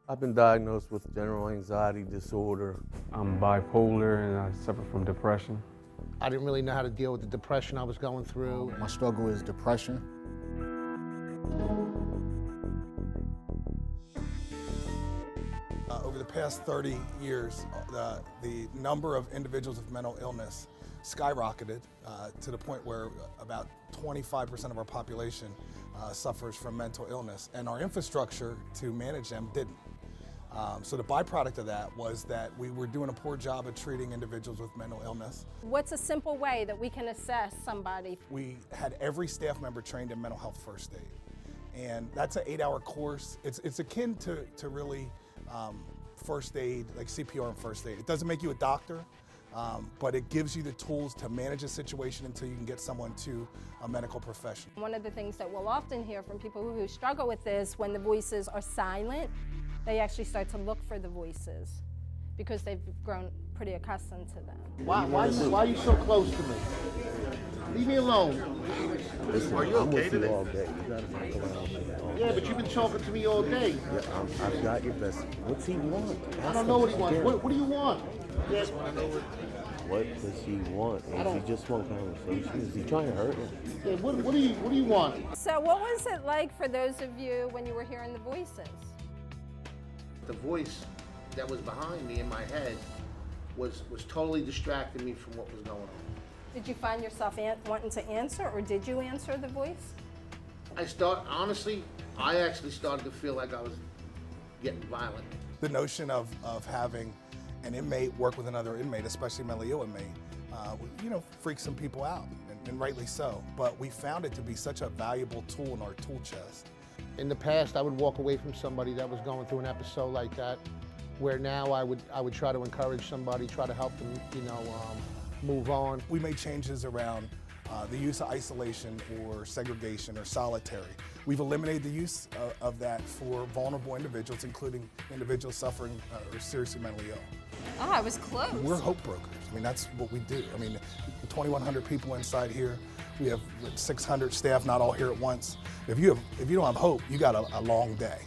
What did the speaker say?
I've been diagnosed with general anxiety disorder. I'm bipolar and I suffer from depression. I didn't really know how to deal with the depression I was going through. My struggle is depression. Over the past 30 years, the number of individuals with mental illness skyrocketed to the point where about 25% of our population suffers from mental illness, and our infrastructure to manage them didn't. So the byproduct of that was that we were doing a poor job of treating individuals with mental illness. What's a simple way that we can assess somebody? We had every staff member trained in mental health first aid, and that's an 8-hour course. It's akin to really first aid, like CPR and first aid. It doesn't make you a doctor, but it gives you the tools to manage a situation until you can get someone to a medical professional. One of the things that we'll often hear from people who struggle with this, when the voices are silent, they actually start to look for the voices because they've grown pretty accustomed to them. Why are you so close to me? Leave me alone. Listen, Are you I'm okay with you today? all day. You gotta fuck around with me all Yeah, day. but you've been talking to me all day. Yeah, I've got your best. What's he want? I don't know what he wants. What do you want? Yeah. What does he want? Is he just want conversation? Is he trying to hurt me? Yeah, what do you want? So what was it like for those of you when you were hearing the voices? The voice that was behind me in my head was totally distracting me from what was going on. Did you find yourself wanting to answer, or did you answer the voice? Honestly, I actually started to feel like I was getting violent. The notion of having an inmate work with another inmate, especially a mentally ill inmate, freaks some people out, and rightly so. But we found it to be such a valuable tool in our tool chest. In the past, I would walk away from somebody that was going through an episode like that, where now I would try to encourage somebody, try to help them, move on. We made changes around the use of isolation or segregation or solitary. We've eliminated the use of that for vulnerable individuals, including individuals suffering or seriously mentally ill. Oh, I was close. We're hope brokers. I mean, that's what we do. I mean, 2,100 people inside here. We have 600 staff, not all here at once. If you don't have hope, you got a long day.